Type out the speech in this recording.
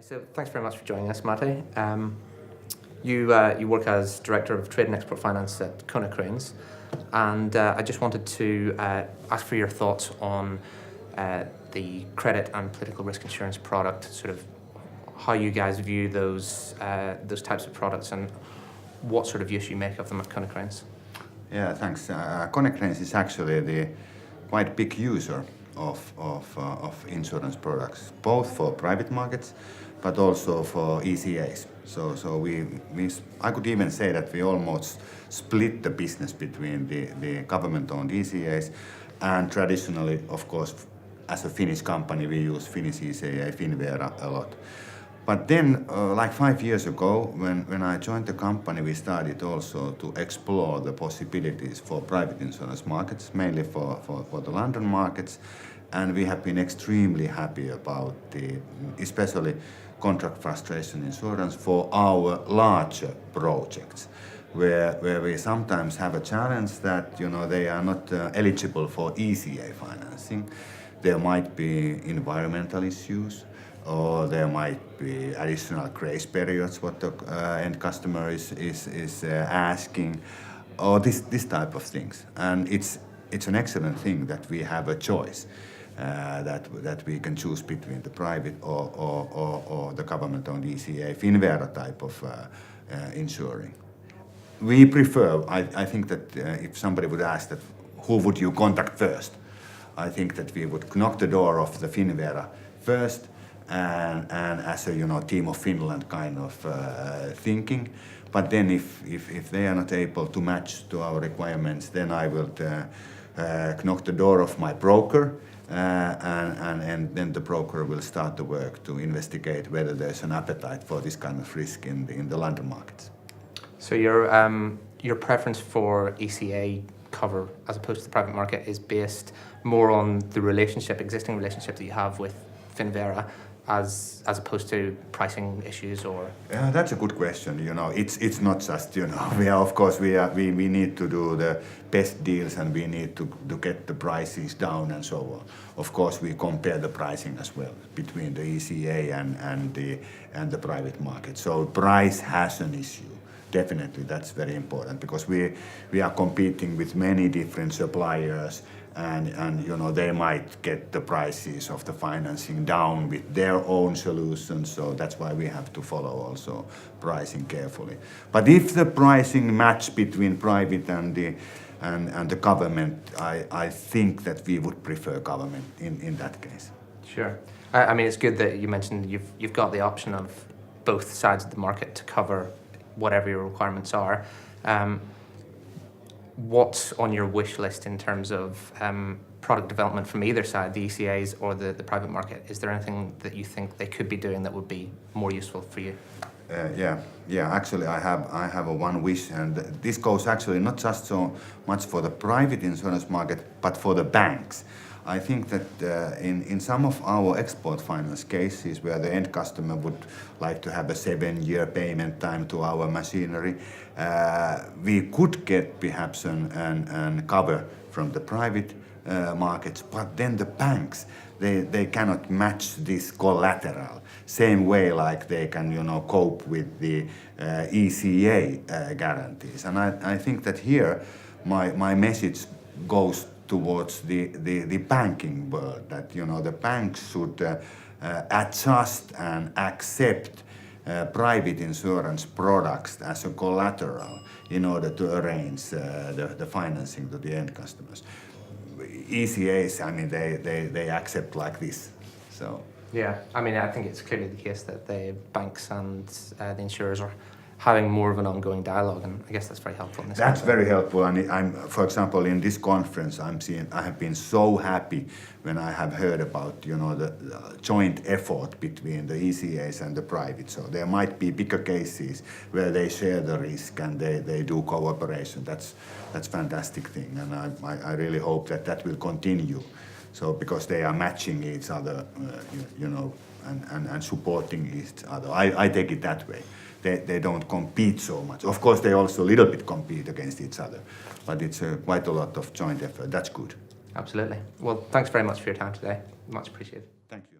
So thanks very much for joining us, Matti. You work as Director of Trade and Export Finance at Konecranes, and I just wanted to ask for your thoughts on the credit and political risk insurance product, sort of how you guys view those types of products and what sort of use you make of them at Konecranes. Yeah, thanks. Konecranes is actually the quite big user of insurance products, both for private markets, but also for ECAs. So I could even say that we almost split the business between the government-owned ECAs and traditionally, of course, as a Finnish company, we use Finnish ECA, Finnvera a lot. But then, like 5 years ago, when I joined the company, we started also to explore the possibilities for private insurance markets, mainly for the London markets. And we have been extremely happy about especially contract frustration insurance for our larger projects, where we sometimes have a challenge that they are not eligible for ECA financing. There might be environmental issues, or there might be additional grace periods what the end customer is asking, or this type of things. And it's an excellent thing that we have a choice. That we can choose between the private or the government-owned ECA, Finnvera type of insuring. We prefer, I think that if somebody would ask that who would you contact first, I think that we would knock the door of the Finnvera first and as a team of Finland kind of thinking. But then if they are not able to match to our requirements, then I will knock the door of my broker. And then the broker will start the work to investigate whether there's an appetite for this kind of risk in the London markets. So your preference for ECA cover as opposed to the private market is based more on the existing relationship that you have with Finnvera, as opposed to pricing issues, or? Yeah, that's a good question. It's not just we need to do the best deals and we need to get the prices down and so on. Of course, we compare the pricing as well between the ECA and the private market. So price has an issue. Definitely, that's very important because we are competing with many different suppliers. And they might get the prices of the financing down with their own solutions, so that's why we have to follow also pricing carefully. But if the pricing match between private and the government, I think that we would prefer government in that case. Sure. I mean, it's good that you mentioned you've got the option of both sides of the market to cover whatever your requirements are. What's on your wish list in terms of product development from either side, the ECAs or the private market? Is there anything that you think they could be doing that would be more useful for you? Yeah. Actually, I have one wish, and this goes actually not just so much for the private insurance market, but for the banks. I think that in some of our export finance cases where the end customer would like to have a 7-year payment time to our machinery, we could get perhaps an cover from the private markets, but then the banks, they cannot match this collateral same way like they can cope with the ECA guarantees. And I think that here my message goes towards the banking world, that the banks should adjust and accept private insurance products as a collateral in order to arrange the financing to the end customers. ECAs, I mean, they accept like this. So yeah, I mean, I think it's clearly the case that the banks and the insurers are having more of an ongoing dialogue, and I guess that's very helpful in this That's context. very helpful, and for example, in this conference, I have been so happy when I have heard about the joint effort between the ECAs and the private. So there might be bigger cases where they share the risk and they do cooperation. That's fantastic thing, and I really hope that will continue. So because they are matching each other, and supporting each other. I take it that way. They don't compete so much. Of course, they also a little bit compete against each other, but it's quite a lot of joint effort. That's good. Absolutely. Well, thanks very much for your time today. Much appreciated. Thank you.